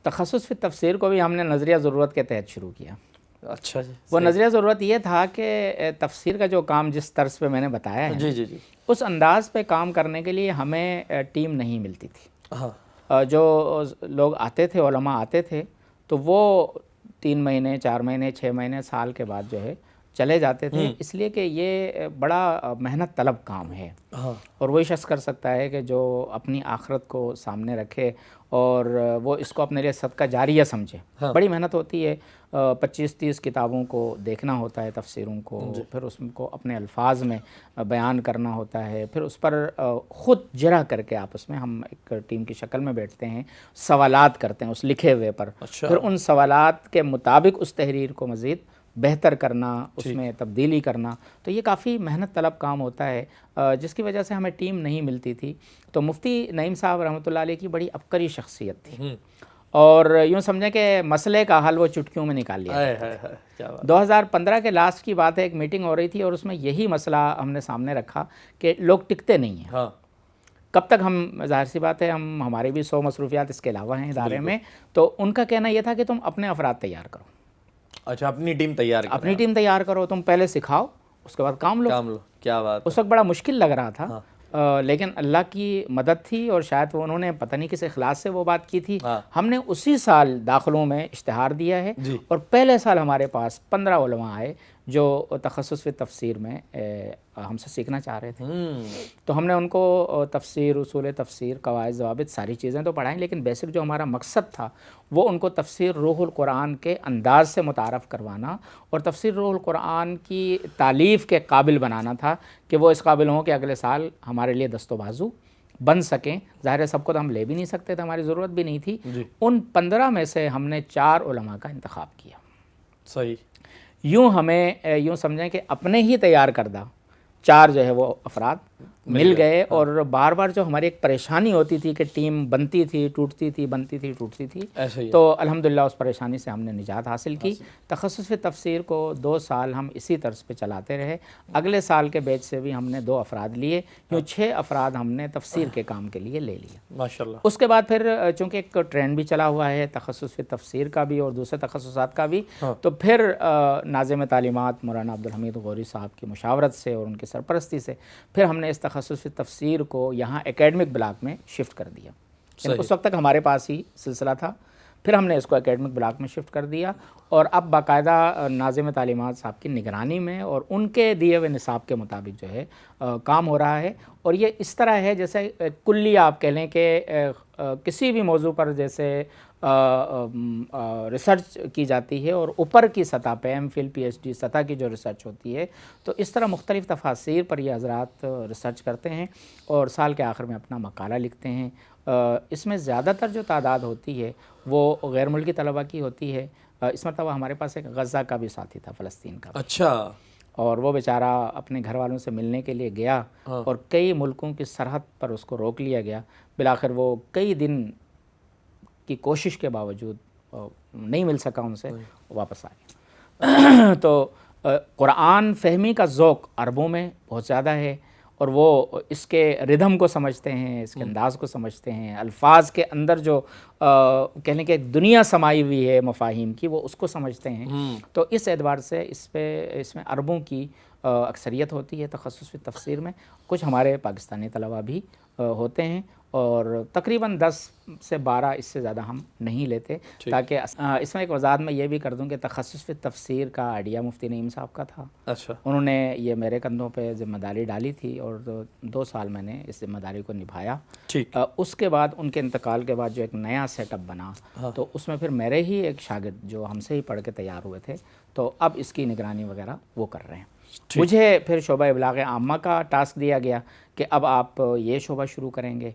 تخصص فی تفسیر کو بھی ہم نے نظریہ ضرورت کے تحت شروع کیا. اچھا جی. وہ نظریہ ضرورت یہ تھا کہ تفسیر کا جو کام جس طرز پہ میں نے بتایا ہے جی جی جی اس انداز پہ کام کرنے کے لیے ہمیں ٹیم نہیں ملتی تھی. ہاں جو لوگ آتے تھے، علماء آتے تھے، تو وہ 3 مہینے 4 مہینے 6 مہینے سال کے بعد جو ہے چلے جاتے تھے، اس لیے کہ یہ بڑا محنت طلب کام ہے. ہاں اور وہی شخص کر سکتا ہے کہ جو اپنی آخرت کو سامنے رکھے اور وہ اس کو اپنے لیے صدقہ جاریہ سمجھے. بڑی محنت ہوتی ہے، 25-30 کتابوں کو دیکھنا ہوتا ہے، تفسیروں کو، پھر اس کو اپنے الفاظ میں بیان کرنا ہوتا ہے، پھر اس پر خود جرح کر کے آپس میں ہم ایک ٹیم کی شکل میں بیٹھتے ہیں، سوالات کرتے ہیں اس لکھے ہوئے پر. پھر ان سوالات کے مطابق اس تحریر کو مزید بہتر کرنا، اس میں تبدیلی کرنا. تو یہ کافی محنت طلب کام ہوتا ہے، جس کی وجہ سے ہمیں ٹیم نہیں ملتی تھی. تو مفتی نعیم صاحب رحمۃ اللہ علیہ کی بڑی عبقری شخصیت تھی، اور یوں سمجھیں کہ مسئلے کا حل وہ چٹکیوں میں نکال لیا. 2015 کے لاسٹ کی بات ہے، ایک میٹنگ ہو رہی تھی اور اس میں یہی مسئلہ ہم نے سامنے رکھا کہ لوگ ٹکتے نہیں ہیں. کب تک ہم، ظاہر سی بات ہے ہماری بھی 100 مصروفیات اس کے علاوہ ہیں ادارے میں. تو ان کا کہنا یہ تھا کہ تم اپنے افراد تیار کرو. اچھا، اپنی ٹیم تیار کرو. اپنی ٹیم تیار کرو، تم پہلے سکھاؤ اس کے بعد کام لو. کیا بات. اس وقت بڑا مشکل لگ رہا تھا، لیکن اللہ کی مدد تھی، اور شاید وہ انہوں نے پتہ نہیں کس اخلاص سے وہ بات کی تھی. ہم نے اسی سال داخلوں میں اشتہار دیا ہے، اور پہلے سال ہمارے پاس 15 علماء آئے جو تخصص فی تفسیر میں ہم سے سیکھنا چاہ رہے تھے. تو ہم نے ان کو تفسیر، اصول تفسیر، قواعد، ضوابط، ساری چیزیں تو پڑھائیں، لیکن بیسک جو ہمارا مقصد تھا وہ ان کو تفسیر روح القرآن کے انداز سے متعارف کروانا، اور تفسیر روح القرآن کی تالیف کے قابل بنانا تھا کہ وہ اس قابل ہوں کہ اگلے سال ہمارے لیے دست و بازو بن سکیں. ظاہر ہے سب کو تو ہم لے بھی نہیں سکتے تھے، ہماری ضرورت بھی نہیں تھی. ان 15 میں سے ہم نے 4 علماء کا انتخاب کیا. صحیح. یوں سمجھیں کہ اپنے ہی تیار کردہ 4 جو ہے وہ افراد مل گئے. اور بار بار جو ہماری ایک پریشانی ہوتی تھی کہ ٹیم بنتی تھی ٹوٹتی تھی، بنتی تھی ٹوٹتی تھی، تو الحمدللہ اس پریشانی سے ہم نے نجات حاصل کی. تخصص فی تفسیر کو 2 سال ہم اسی طرز پہ چلاتے رہے. اگلے سال کے بیچ سے بھی ہم نے 2 افراد لیے، یوں 6 افراد ہم نے تفسیر کے کام کے لیے لے لیا. ماشاءاللہ. اس کے بعد پھر چونکہ ایک ٹرینڈ بھی چلا ہوا ہے تخصص فی تفسیر کا بھی اور دوسرے تخصصات کا بھی، تو پھر ناظم تعلیمات مولانا عبدالحمید غوری صاحب کی مشاورت سے اور ان کی سرپرستی سے پھر ہم نے اس تخصص فی تفسیر کو یہاں اکیڈمک بلاک میں شفٹ کر دیا. اس وقت تک ہمارے پاس ہی سلسلہ تھا، پھر ہم نے اس کو اکیڈمک بلاک میں شفٹ کر دیا، اور اب باقاعدہ ناظم تعلیمات صاحب کی نگرانی میں اور ان کے دیے ہوئے نصاب کے مطابق جو ہے کام ہو رہا ہے. اور یہ اس طرح ہے جیسے کلی آپ کہہ لیں کہ کسی بھی موضوع پر جیسے ریسرچ کی جاتی ہے اور اوپر کی سطح پہ M Phil P H D سطح کی جو ریسرچ ہوتی ہے، تو اس طرح مختلف تفاسیر پر یہ حضرات ریسرچ کرتے ہیں اور سال کے آخر میں اپنا مقالہ لکھتے ہیں. اس میں زیادہ تر جو تعداد ہوتی ہے وہ غیر ملکی طلباء کی ہوتی ہے. اس مرتبہ ہمارے پاس ایک غزہ کا بھی ساتھی تھا، فلسطین کا. اچھا. اور وہ بیچارہ اپنے گھر والوں سے ملنے کے لیے گیا اور کئی ملکوں کی سرحد پر اس کو روک لیا گیا. بالآخر وہ کئی دن کی کوشش کے باوجود نہیں مل سکا ان سے، واپس آ گیا. تو قرآن فہمی کا ذوق عربوں میں بہت زیادہ ہے، اور وہ اس کے ردھم کو سمجھتے ہیں، اس کے انداز کو سمجھتے ہیں، الفاظ کے اندر جو کہنے کہ ایک دنیا سمائی ہوئی ہے مفاہیم کی، وہ اس کو سمجھتے ہیں. تو اس اعتبار سے اس میں عربوں کی اکثریت ہوتی ہے تخصص فی تفسیر میں. کچھ ہمارے پاکستانی طلباء بھی ہوتے ہیں، اور تقریباً 10 سے 12 اس سے زیادہ ہم نہیں لیتے. تاکہ اس میں ایک وضاحت میں یہ بھی کر دوں کہ تخصص فی تفسیر کا آئیڈیا مفتی نعیم صاحب کا تھا. اچھا. انہوں نے یہ میرے کندھوں پہ ذمہ داری ڈالی تھی، اور 2 سال میں نے اس ذمہ داری کو نبھایا. اس کے بعد ان کے انتقال کے بعد جو ایک نیا سیٹ اپ بنا، تو اس میں پھر میرے ہی ایک شاگرد جو ہم سے ہی پڑھ کے تیار ہوئے تھے، تو اب اس کی نگرانی وغیرہ وہ کر رہے ہیں. مجھے پھر شعبہ ابلاغ عامہ کا ٹاسک دیا گیا کہ اب آپ یہ شعبہ شروع کریں گے.